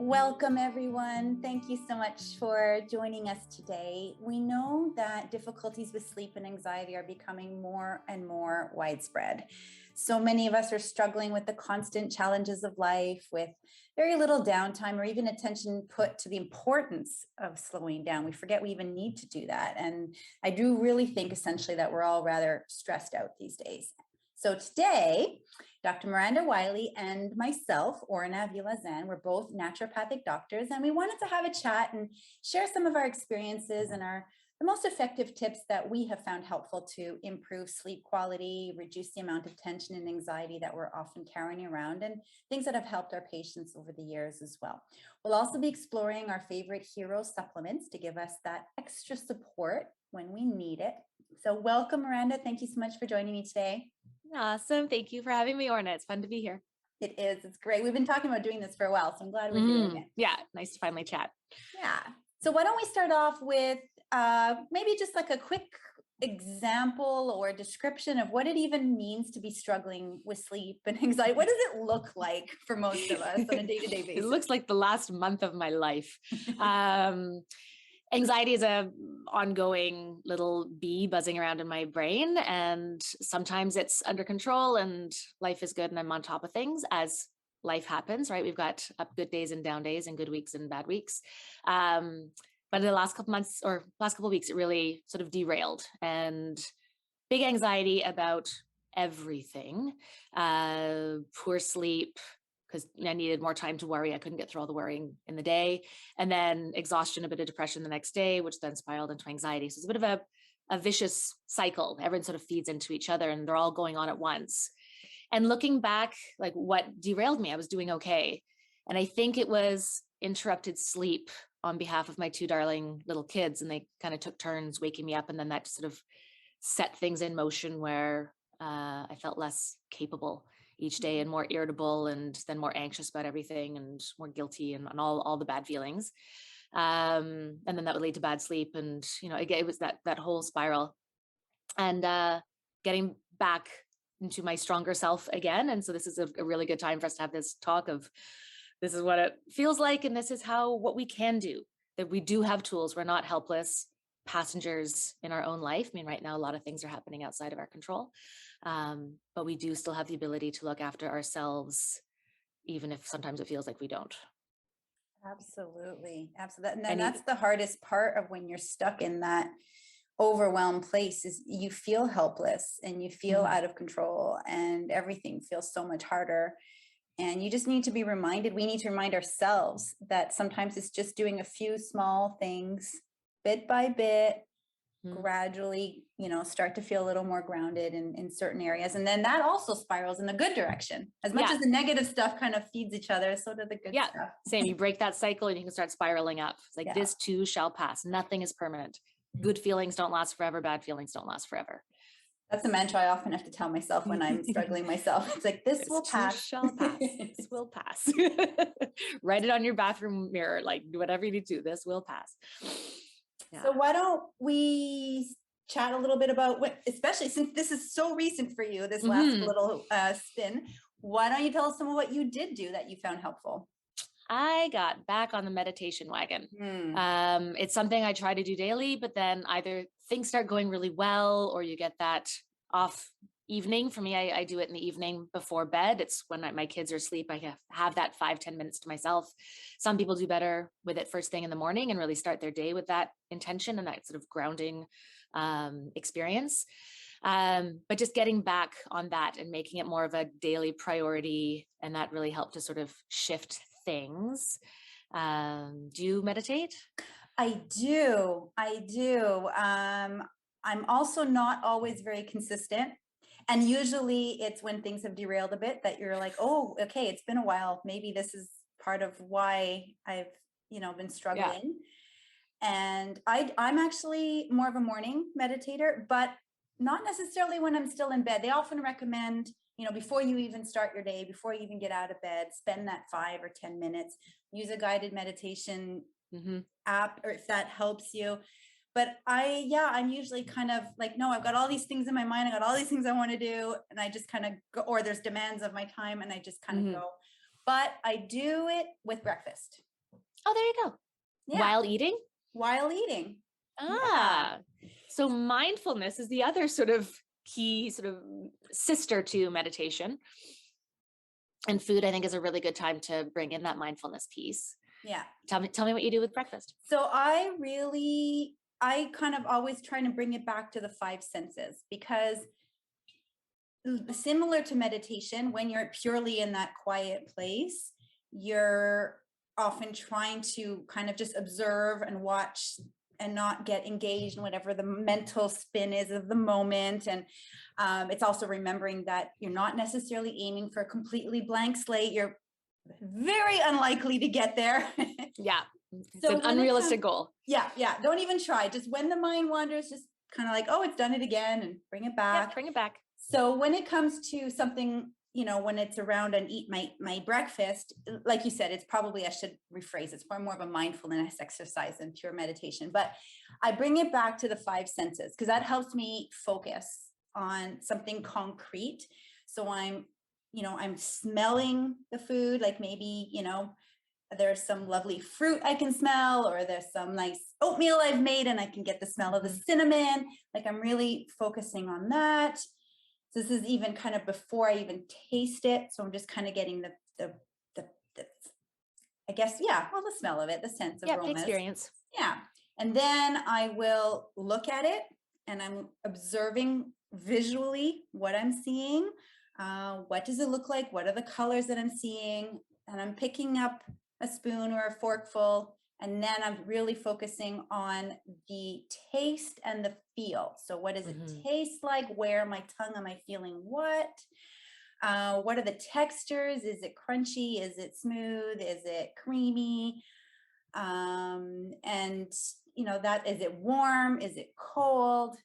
Welcome, everyone. Thank you so much for joining us today. We know that difficulties with sleep and anxiety are becoming more and more widespread. So many of us are struggling with the constant challenges of life, with very little downtime or even attention put to the importance of slowing down. We forget we even need to do that. And I do really think essentially that we're all rather stressed out these days. So today, Dr. Miranda Wiley and myself, Orna Villazan, we're both naturopathic doctors, and we wanted to have a chat and share some of our experiences and the most effective tips that we have found helpful to improve sleep quality, reduce the amount of tension and anxiety that we're often carrying around, and things that have helped our patients over the years as well. We'll also be exploring our favorite hero supplements to give us that extra support when we need it. So welcome, Miranda. Thank you so much for joining me today. Awesome. Thank you for having me, Orna. It's fun to be here. It is. It's great. We've been talking about doing this for a while, so I'm glad we're doing it. Yeah. Nice to finally chat. Yeah. So why don't we start off with maybe just like a quick example or description of what it even means to be struggling with sleep and anxiety. What does it look like for most of us on a day-to-day basis? It looks like the last month of my life. Anxiety is a ongoing little bee buzzing around in my brain, and sometimes it's under control and life is good and I'm on top of things as life happens, right? We've got up good days and down days and good weeks and bad weeks. But in the last couple months or last couple of weeks, it really sort of derailed, and big anxiety about everything, poor sleep, because I needed more time to worry. I couldn't get through all the worrying in the day. And then exhaustion, a bit of depression the next day, which then spiraled into anxiety. So it's a bit of a vicious cycle. Everyone sort of feeds into each other and they're all going on at once. And looking back, like what derailed me, I was doing okay. And I think it was interrupted sleep on behalf of my two darling little kids. And they kind of took turns waking me up. And then that sort of set things in motion where I felt less capable each day and more irritable and then more anxious about everything and more guilty and all the bad feelings. And then that would lead to bad sleep. And, again, it was that whole spiral and getting back into my stronger self again. And so this is a really good time for us to have this talk of this is what it feels like. And this is what we can do, that we do have tools. We're not helpless passengers in our own life. I mean, right now, a lot of things are happening outside of our control. But we do still have the ability to look after ourselves, even if sometimes it feels like we don't. Absolutely. Absolutely. And that's the hardest part of when you're stuck in that overwhelmed place is you feel helpless and you feel out of control and everything feels so much harder. And you just need to be reminded, we need to remind ourselves that sometimes it's just doing a few small things bit by bit, gradually, start to feel a little more grounded in certain areas. And then that also spirals in the good direction. As much as the negative stuff kind of feeds each other, so do the good stuff. Same. You break that cycle and you can start spiraling up. It's like this too shall pass. Nothing is permanent. Good feelings don't last forever. Bad feelings don't last forever. That's a mantra I often have to tell myself when I'm struggling myself. It's like, this will pass. Shall pass. This will pass. Write it on your bathroom mirror. Like, do whatever you need to. This will pass. Yeah. So why don't we chat a little bit about especially since this is so recent for you, this last little spin, why don't you tell us some of what you did do that you found helpful? I got back on the meditation wagon. It's something I try to do daily, but then either things start going really well or you get that off evening. For me, I do it in the evening before bed. It's when my kids are asleep. I have that 5-10 minutes to myself. Some people do better with it first thing in the morning and really start their day with that intention and that sort of grounding experience. But just getting back on that and making it more of a daily priority. And that really helped to sort of shift things. Do you meditate? I do. I'm also not always very consistent. And usually it's when things have derailed a bit that you're like, oh, okay, it's been a while. Maybe this is part of why I've, been struggling. And I'm actually more of a morning meditator, but not necessarily when I'm still in bed. They often recommend, before you even start your day, before you even get out of bed, spend that 5 or 10 minutes, use a guided meditation app, or if that helps you. But I'm usually kind of like, no, I've got all these things in my mind. I got all these things I want to do. And I just kind of go, or there's demands of my time and I just kind of go. But I do it with breakfast. Oh, there you go. Yeah. While eating? While eating. Ah, so mindfulness is the other sort of key sort of sister to meditation. And food, I think, is a really good time to bring in that mindfulness piece. Yeah. Tell me what you do with breakfast. So I kind of always try to bring it back to the five senses, because similar to meditation, when you're purely in that quiet place, you're often trying to kind of just observe and watch and not get engaged in whatever the mental spin is of the moment. And it's also remembering that you're not necessarily aiming for a completely blank slate. You're very unlikely to get there. Yeah. It's So an unrealistic goal. Yeah. Don't even try. Just when the mind wanders, just kind of like, oh, it's done it again, and bring it back. Yeah, bring it back. So when it comes to something, when it's around and eat my breakfast, like you said, it's probably, I should rephrase, it's more of a mindfulness exercise than pure meditation. But I bring it back to the five senses, because that helps me focus on something concrete. So I'm smelling the food, like maybe, there's some lovely fruit I can smell, or there's some nice oatmeal I've made and I can get the smell of the cinnamon. Like I'm really focusing on that. So this is even kind of before I even taste it. So I'm just kind of getting the I guess, the smell of it, the sense of aromas. The experience. Yeah. And then I will look at it, and I'm observing visually what I'm seeing. What does it look like? What are the colors that I'm seeing? And I'm picking up a spoon or a forkful, and then I'm really focusing on the taste and the feel. So what does it taste like? Where my tongue am I feeling what? What are the textures? Is it crunchy? Is it smooth? Is it creamy? And that, is it warm? Is it cold?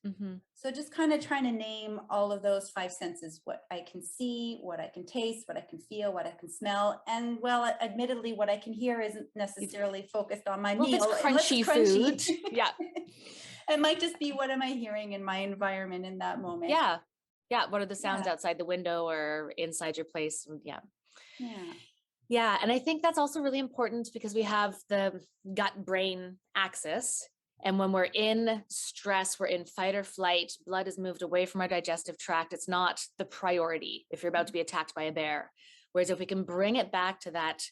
So just kind of trying to name all of those five senses: what I can see, what I can taste, what I can feel, what I can smell. And well, admittedly, what I can hear isn't necessarily focused on my meal. If it's crunchy food. Yeah. It might just be, what am I hearing in my environment in that moment? Yeah. Yeah. What are the sounds outside the window or inside your place? Yeah. Yeah. And I think that's also really important, because we have the gut brain axis. And when we're in stress, we're in fight or flight, blood is moved away from our digestive tract. It's not the priority if you're about to be attacked by a bear. Whereas if we can bring it back to that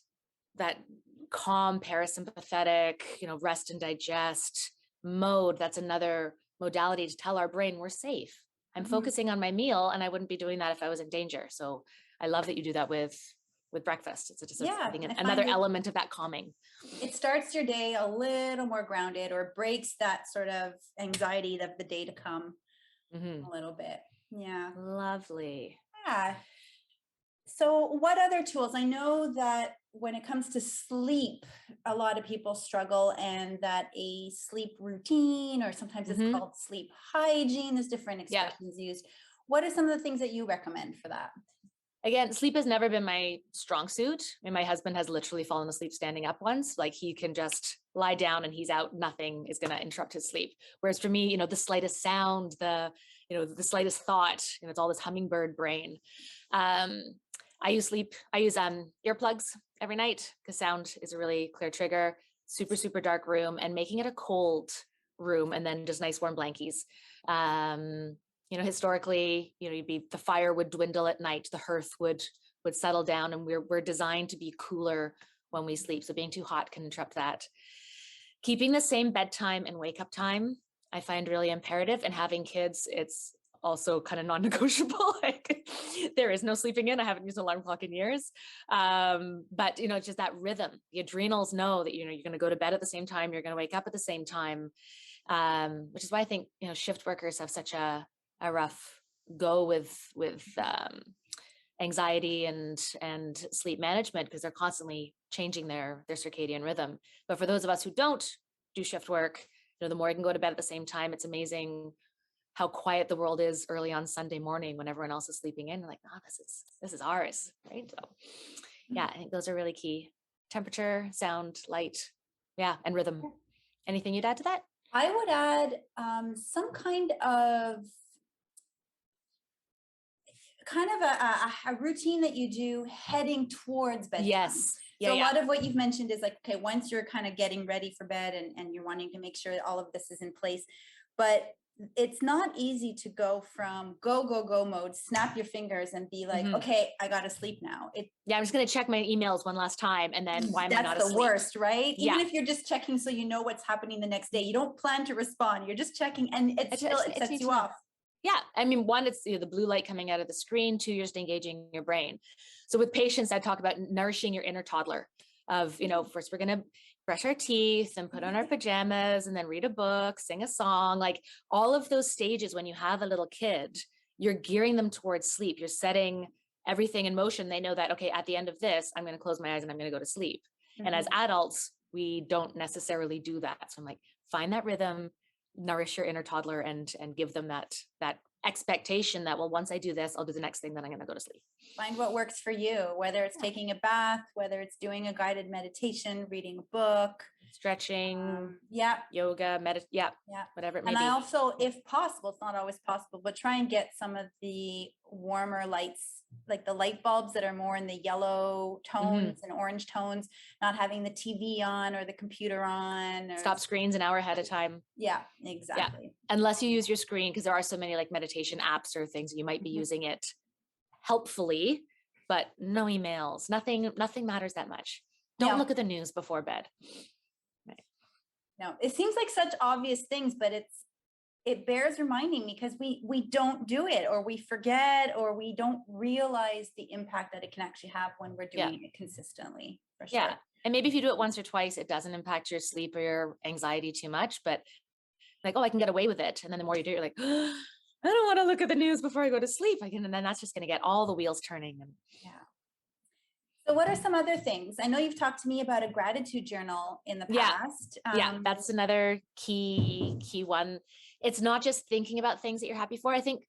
calm, parasympathetic, rest and digest mode, that's another modality to tell our brain we're safe. I'm focusing on my meal, and I wouldn't be doing that if I was in danger. So I love that you do that with breakfast. It's just I think another element of that calming. It starts your day a little more grounded, or breaks that sort of anxiety of the day to come a little bit. Yeah. Lovely. Yeah. So what other tools? I know that when it comes to sleep, a lot of people struggle, and that a sleep routine, or sometimes it's called sleep hygiene, there's different expressions used. What are some of the things that you recommend for that? Again, sleep has never been my strong suit. I mean, my husband has literally fallen asleep standing up once. Like, he can just lie down and he's out. Nothing is going to interrupt his sleep. Whereas for me, the slightest sound, the slightest thought, it's all this hummingbird brain. I use earplugs every night, because sound is a really clear trigger. Super, super dark room, and making it a cold room, and then just nice warm blankies. Historically, the fire would dwindle at night, the hearth would settle down, and we're designed to be cooler when we sleep. So being too hot can interrupt that. Keeping the same bedtime and wake up time, I find really imperative. And having kids, it's also kind of non-negotiable. Like, there is no sleeping in. I haven't used an alarm clock in years. But it's just that rhythm. The adrenals know that, you're going to go to bed at the same time. You're going to wake up at the same time. Which is why I think, shift workers have such a rough go with anxiety and sleep management, because they're constantly changing their circadian rhythm. But for those of us who don't do shift work, the more you can go to bed at the same time, it's amazing how quiet the world is early on Sunday morning when everyone else is sleeping in. Like, this is ours, right? So yeah, I think those are really key. Temperature, sound, light, and rhythm. Anything you'd add to that? I would add some kind of a routine that you do heading towards bedtime. So a lot of what you've mentioned is like, okay, once you're kind of getting ready for bed and you're wanting to make sure that all of this is in place, but it's not easy to go from go mode, snap your fingers and be like, okay, I got to sleep now. I'm just going to check my emails one last time. And then why am I not asleep? That's the worst, right? Even if you're just checking so you know what's happening the next day, you don't plan to respond. You're just checking and it sets you off. Yeah. I mean, one, it's the blue light coming out of the screen. Two, you're just engaging your brain. So with patients, I talk about nourishing your inner toddler of, first we're going to brush our teeth and put on our pajamas and then read a book, sing a song, like all of those stages. When you have a little kid, you're gearing them towards sleep. You're setting everything in motion. They know that, okay, at the end of this, I'm going to close my eyes and I'm going to go to sleep. And as adults, we don't necessarily do that. So I'm like, find that rhythm, nourish your inner toddler and give them that expectation that, well, once I do this, I'll do the next thing, then I'm going to go to sleep. Find what works for you, whether it's taking a bath, whether it's doing a guided meditation, reading a book, stretching, yoga, whatever it may be. And I also, if possible, it's not always possible, but try and get some of the warmer lights, like the light bulbs that are more in the yellow tones and orange tones, not having the TV on or the computer on. Or stop screens an hour ahead of time. Yeah, exactly. Yeah. Unless you use your screen, because there are so many like meditation apps or things, you might be using it helpfully, but no emails, nothing matters that much. Don't look at the news before bed. Right. No, it seems like such obvious things, but it bears reminding because we don't do it, or we forget, or we don't realize the impact that it can actually have when we're doing it consistently. For sure. Yeah. And maybe if you do it once or twice, it doesn't impact your sleep or your anxiety too much, but like, oh, I can get away with it. And then the more you do it, you're like, oh, I don't want to look at the news before I go to sleep. And then that's just going to get all the wheels turning. So what are some other things? I know you've talked to me about a gratitude journal in the past. That's another key one. It's not just thinking about things that you're happy for. I think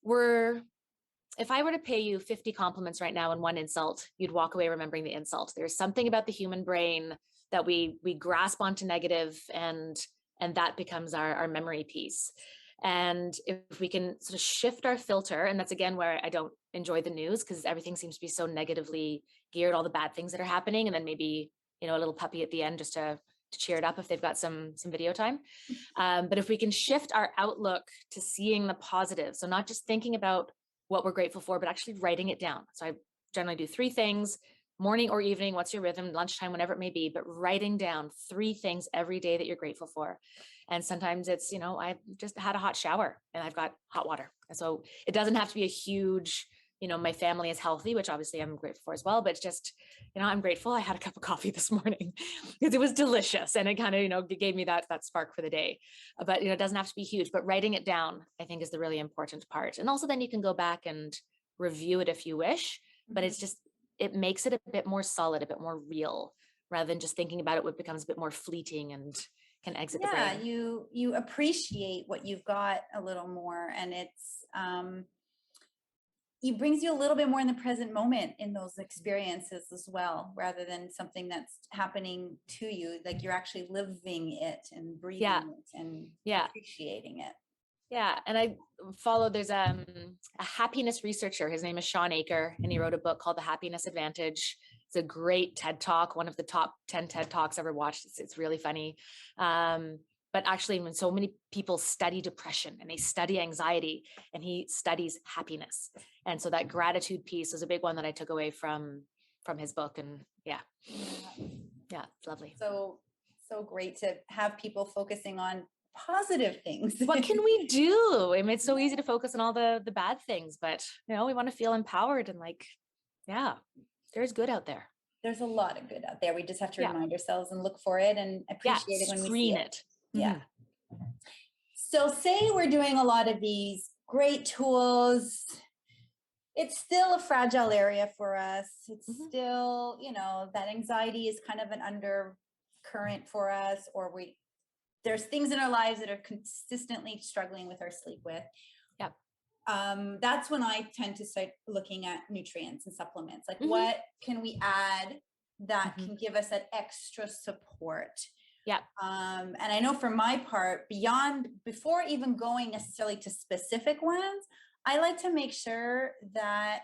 if I were to pay you 50 compliments right now and one insult, you'd walk away remembering the insult. There's something about the human brain that we grasp onto negative and that becomes our memory piece. And if we can sort of shift our filter, and that's again where I don't enjoy the news because everything seems to be so negatively geared, all the bad things that are happening, and then maybe a little puppy at the end just to cheer it up if they've got some video time. But if we can shift our outlook to seeing the positive, so not just thinking about what we're grateful for, but actually writing it down. So I generally do 3 things, morning or evening, what's your rhythm, lunchtime, whenever it may be, but writing down 3 things every day that you're grateful for. And sometimes it's, I just had a hot shower and I've got hot water. And so it doesn't have to be a huge, my family is healthy, which obviously I'm grateful for as well, but it's just, I'm grateful I had a cup of coffee this morning because it was delicious and it kind of, gave me that spark for the day. But, it doesn't have to be huge, but writing it down, I think, is the really important part. And also then you can go back and review it if you wish, but it's just, it makes it a bit more solid, a bit more real, rather than just thinking about it, what becomes a bit more fleeting and can exit the brain. You appreciate what you've got a little more, and it's it brings you a little bit more in the present moment in those experiences as well, rather than something that's happening to you. Like you're actually living it and breathing it and appreciating it. Yeah. And there's a happiness researcher. His name is Sean Aker, and he wrote a book called The Happiness Advantage. It's a great TED Talk, one of the top 10 TED Talks ever watched. It's really funny. But actually, when so many people study depression and they study anxiety, and he studies happiness. And so that gratitude piece is a big one that I took away from his book. And it's lovely. So great to have people focusing on positive things. What can we do? I mean, it's so easy to focus on all the bad things, but we want to feel empowered and there's good out there. There's a lot of good out there. We just have to remind ourselves and look for it and appreciate it when we see it. Yeah. So say we're doing a lot of these great tools. It's still a fragile area for us. It's still, that anxiety is kind of an undercurrent for us, or there's things in our lives that are consistently struggling with our sleep with. Yep. That's when I tend to start looking at nutrients and supplements. Like what can we add that can give us that extra support? Yeah. And I know for my part, before even going necessarily to specific ones, I like to make sure that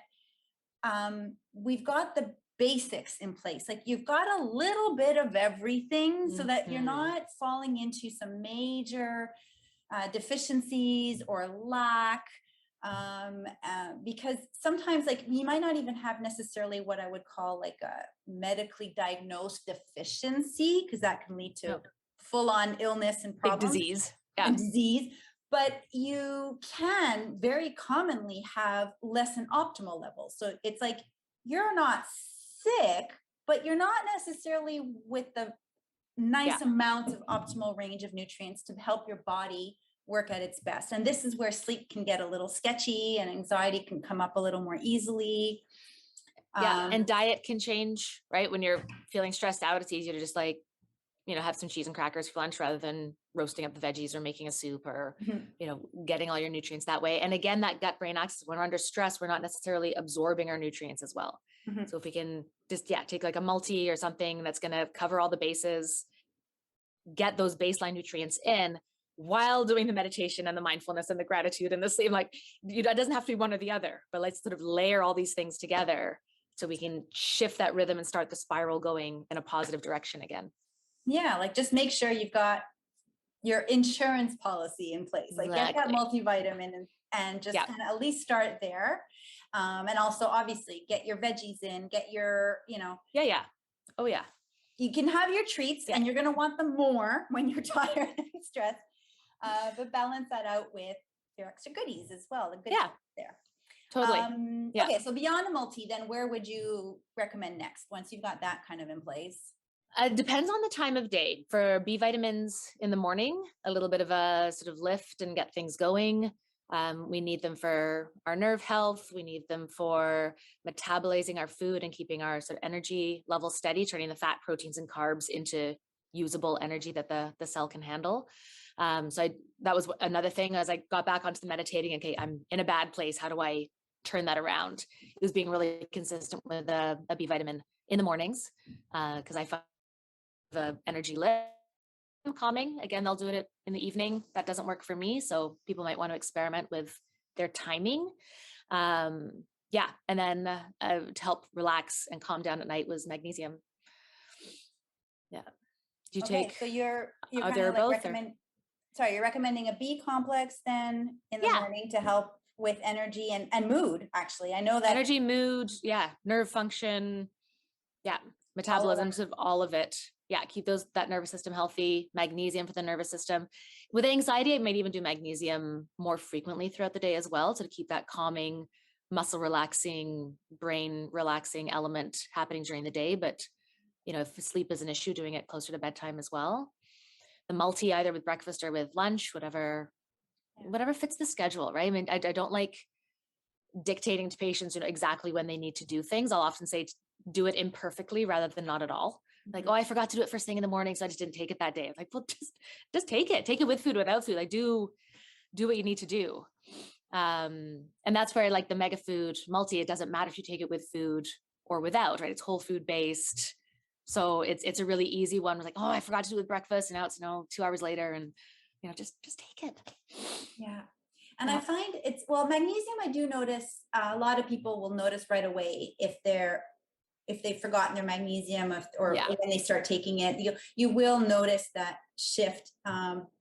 we've got the basics in place. Like you've got a little bit of everything so that you're not falling into some major deficiencies or lack. Because sometimes like you might not even have necessarily what I would call like a medically diagnosed deficiency, because that can lead to full-on illness and problems. Big disease. And disease. But you can very commonly have less than optimal levels. So it's like you're not sick, but you're not necessarily with the nice amounts of optimal range of nutrients to help your body work at its best. And this is where sleep can get a little sketchy and anxiety can come up a little more easily. And diet can change, right? When you're feeling stressed out, it's easier to just like, have some cheese and crackers for lunch rather than roasting up the veggies or making a soup or, getting all your nutrients that way. And again, that gut brain axis, when we're under stress, we're not necessarily absorbing our nutrients as well. So if we can just, take like a multi or something that's going to cover all the bases, get those baseline nutrients in while doing the meditation and the mindfulness and the gratitude and the sleep, like, it doesn't have to be one or the other, but let's sort of layer all these things together so we can shift that rhythm and start the spiral going in a positive direction again. Yeah, like just make sure you've got your insurance policy in place. Like get that multivitamin and just kind of at least start there. And also obviously get your veggies in, get your, Oh yeah. You can have your treats and you're going to want them more when you're tired and stressed. But balance that out with your extra goodies as well. The good there. Totally. Okay, so beyond a multi, then where would you recommend next once you've got that kind of in place? It depends on the time of day. For B vitamins in the morning, a little bit of a sort of lift and get things going. We need them for our nerve health. We need them for metabolizing our food and keeping our sort of energy level steady, turning the fat, proteins, and carbs into usable energy that the cell can handle. That was another thing as I got back onto the meditating. Okay, I'm in a bad place. How do I turn that around? It was being really consistent with a B vitamin in the mornings because I found the energy lift calming. Again, they'll do it in the evening. That doesn't work for me. So people might want to experiment with their timing. And then to help relax and calm down at night was magnesium. Yeah. Do you take? So you're kind of like you're recommending a B complex then in the morning to help with energy and mood. Actually, I know that energy, mood, nerve function, metabolism, sort of all of it. Keep that nervous system healthy. Magnesium for the nervous system. With anxiety, I might even do magnesium more frequently throughout the day as well, to keep that calming, muscle relaxing, brain relaxing element happening during the day. But if sleep is an issue, doing it closer to bedtime as well. The multi, either with breakfast or with lunch, whatever fits the schedule, right? I mean, I don't like dictating to patients, exactly when they need to do things. I'll often say do it imperfectly rather than not at all. Like, I forgot to do it first thing in the morning, so I just didn't take it that day. I'm like, well, just take it with food, without food. Like do what you need to do. And that's where like the mega food multi, it doesn't matter if you take it with food or without, right? It's whole food based. So it's a really easy one. We're like, I forgot to do it with breakfast. And now it's 2 hours later and just take it. Yeah. And I find magnesium, I do notice a lot of people will notice right away if they've forgotten their magnesium or when they start taking it, you will notice that shift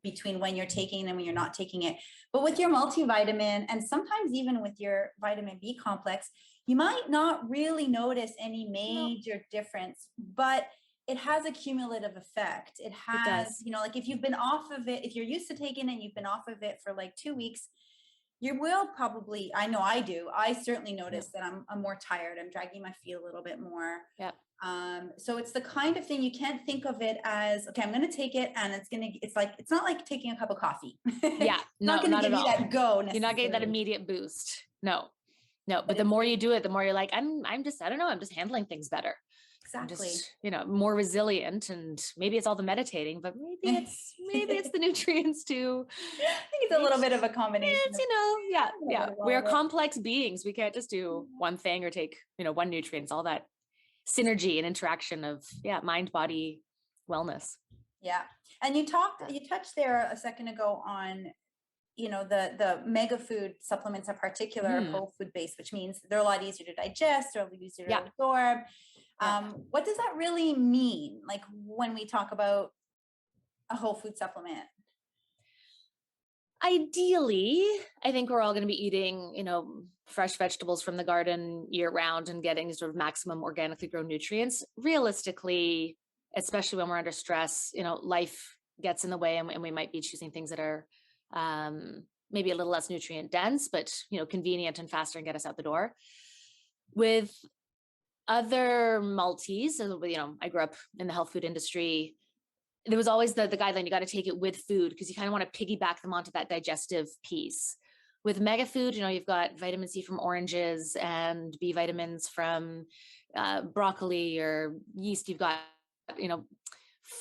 between when you're taking it and when you're not taking it. But with your multivitamin and sometimes even with your vitamin B complex, you might not really notice any major difference, but it has a cumulative effect. It has, like if you've been off of it, if you're used to taking it and you've been off of it for like 2 weeks, you will probably, I know I do. I certainly notice that I'm more tired. I'm dragging my feet a little bit more. Yeah. So it's the kind of thing you can't think of it as, okay, I'm going to take it and it's not like taking a cup of coffee. Yeah. Not going to give you that go. You're not getting that immediate boost. No, but the more you do it, the more you're like, I'm just handling things better. Exactly. Just, more resilient, and maybe it's all the meditating, but maybe it's the nutrients too. I think it's a little bit of a combination. It's, we're complex beings. We can't just do one thing or take, one nutrient. It's all that synergy and interaction of, mind, body, wellness. Yeah. And you touched there a second ago on, the mega food supplements in particular are whole food based, which means they're a lot easier to digest, they're easier to absorb. What does that really mean? Like when we talk about a whole food supplement? Ideally, I think we're all going to be eating, fresh vegetables from the garden year round and getting sort of maximum organically grown nutrients. Realistically, especially when we're under stress, life gets in the way, and we might be choosing things that are maybe a little less nutrient dense, but, convenient and faster and get us out the door. With other multis, I grew up in the health food industry. There was always the guideline, you got to take it with food because you kind of want to piggyback them onto that digestive piece. With mega food, you've got vitamin C from oranges and B vitamins from broccoli or yeast. You've got,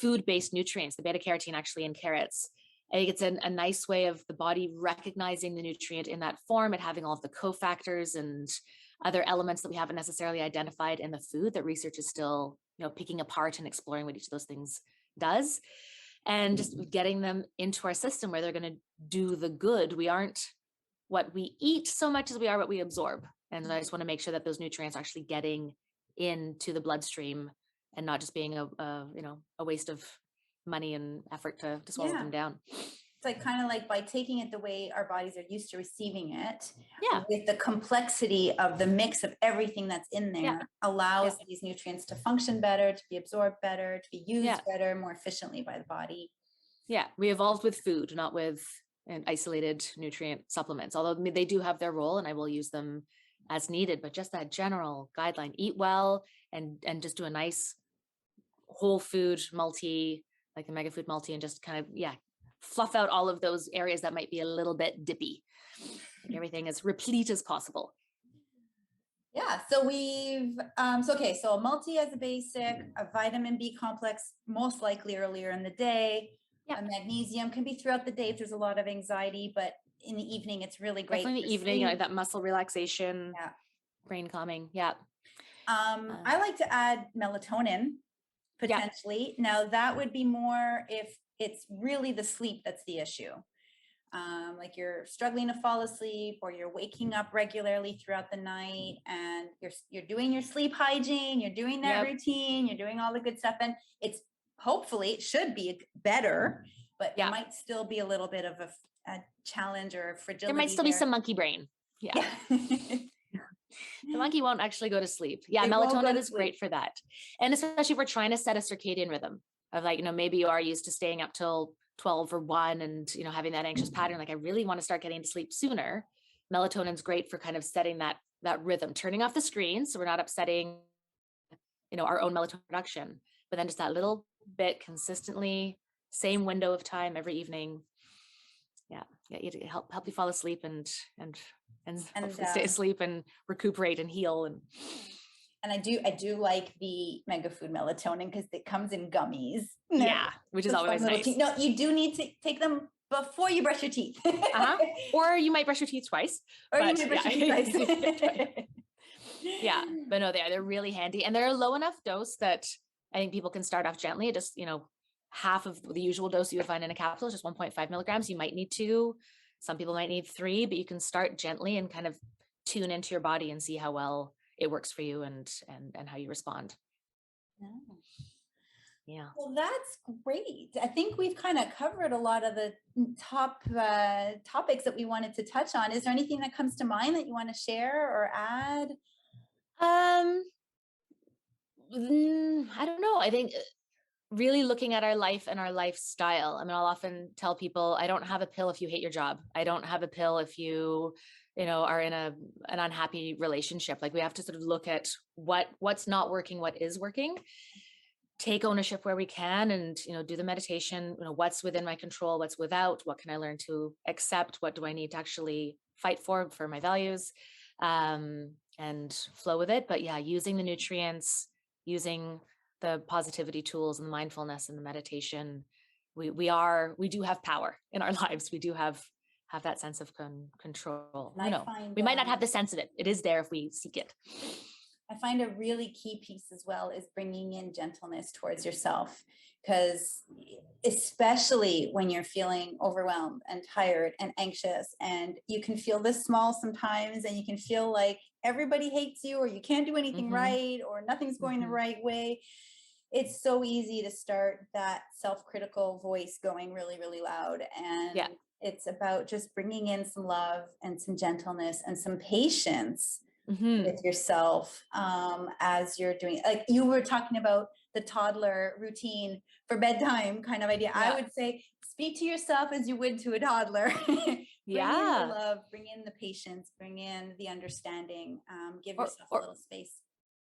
food-based nutrients, the beta carotene actually in carrots. I think it's a nice way of the body recognizing the nutrient in that form, and having all of the cofactors and other elements that we haven't necessarily identified in the food that research is still, picking apart and exploring what each of those things does, and just getting them into our system where they're going to do the good. We aren't what we eat so much as we are what we absorb. And I just want to make sure that those nutrients are actually getting into the bloodstream and not just being a waste of money and effort to swallow them down. It's like kind of like by taking it the way our bodies are used to receiving it, yeah, with the complexity of the mix of everything that's in there, allows these nutrients to function better, to be absorbed better, to be used better, more efficiently by the body. Yeah, we evolved with food, not with isolated nutrient supplements, although they do have their role and I will use them as needed. But just that general guideline, eat well and just do a nice whole food multi, like the mega food multi, and just kind of, fluff out all of those areas that might be a little bit dippy. Like everything as replete as possible. Yeah, so we've, so a multi as a basic, a vitamin B complex, most likely earlier in the day. A magnesium can be throughout the day if there's a lot of anxiety, but in the evening, it's really great. Definitely in the evening, like that muscle relaxation, brain calming. Yeah. I like to add melatonin potentially. Now that would be more if it's really the sleep that's the issue. Like you're struggling to fall asleep, or you're waking up regularly throughout the night, and you're doing your sleep hygiene, you're doing that routine, you're doing all the good stuff, and it's hopefully it should be better, but it might still be a little bit of a challenge or a fragility. There might still be some monkey brain. Yeah. The monkey won't actually go to sleep. Yeah, melatonin is great for that. And especially if we're trying to set a circadian rhythm of like, maybe you are used to staying up till 12 or 1 and, having that anxious pattern. Like I really want to start getting to sleep sooner. Melatonin's great for kind of setting that rhythm, turning off the screen so we're not upsetting, our own melatonin production. But then just that little bit consistently, same window of time every evening. You help you fall asleep and hopefully stay asleep and recuperate and heal. And I do like the mega food melatonin because it comes in gummies. Yeah, which is always nice. No, you do need to take them before you brush your teeth. Or you might brush your teeth twice. You might brush your teeth twice. Yeah, but no, they're really handy, and they're a low enough dose that I think people can start off gently. Just half of the usual dose you would find in a capsule is just 1.5 milligrams. You might need 2. Some people might need 3, but you can start gently and kind of tune into your body and see how well it works for you and how you respond. Yeah. Well, that's great. I think we've kind of covered a lot of the top topics that we wanted to touch on. Is there anything that comes to mind that you want to share or add? I don't know. I think really looking at our life and our lifestyle. I mean, I'll often tell people, I don't have a pill if you hate your job. I don't have a pill if you are in an unhappy relationship. Like we have to sort of look at what's not working, what is working, take ownership where we can, and, do the meditation, what's within my control, what's without, what can I learn to accept, what do I need to actually fight for my values, and flow with it. But yeah, using the nutrients, using the positivity tools and the mindfulness and the meditation, we do have power in our lives. We do have that sense of control. We might not have the sense of it. It is there if we seek it. I find a really key piece as well is bringing in gentleness towards yourself, because especially when you're feeling overwhelmed and tired and anxious, and you can feel this small sometimes, and you can feel like everybody hates you, or you can't do anything right, or nothing's going the right way, it's so easy to start that self-critical voice going really, really loud. And it's about just bringing in some love and some gentleness and some patience with yourself as you're doing, like you were talking about the toddler routine for bedtime kind of idea. I would say speak to yourself as you would to a toddler. Bring in the love, bring in the patience, bring in the understanding, give yourself a little space.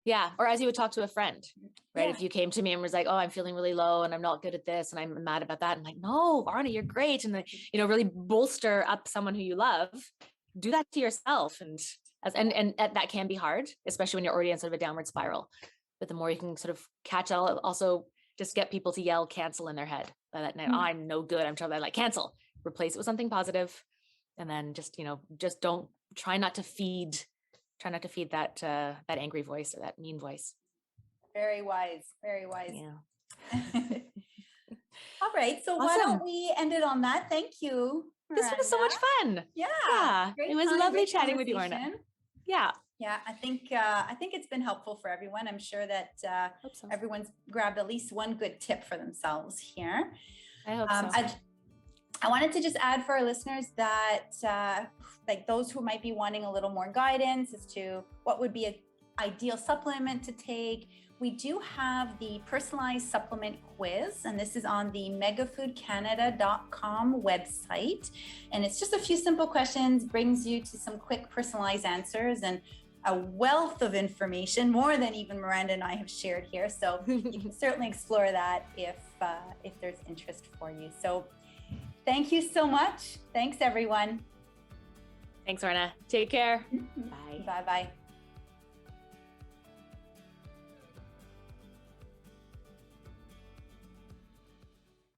Yeah. Or as you would talk to a friend, right? If you came to me and was like, oh, I'm feeling really low and I'm not good at this and I'm mad about that. I'm like, no, Orna, you're great. And then, really bolster up someone who you love. Do that to yourself. And that can be hard, especially when you're already in sort of a downward spiral. But the more you can sort of catch it, also just get people to yell cancel in their head by that night. Oh, I'm no good. I'm trying to cancel, replace it with something positive. And then just don't try not to feed that angry voice or that mean voice. Very wise. Very wise. Yeah. All right. So why don't we end it on that? Thank you, Miranda. This was so much fun. Yeah. It was lovely chatting with you, Orna. Yeah. Yeah. I think it's been helpful for everyone. I'm sure that everyone's grabbed at least one good tip for themselves here. I hope so. I wanted to just add for our listeners that those who might be wanting a little more guidance as to what would be an ideal supplement to take, we do have the personalized supplement quiz, and this is on the megafoodcanada.com website. And it's just a few simple questions, brings you to some quick personalized answers and a wealth of information, more than even Miranda and I have shared here. So you can certainly explore that if there's interest for you. So thank you so much. Thanks, everyone. Thanks, Orna. Take care. Bye. Bye-bye.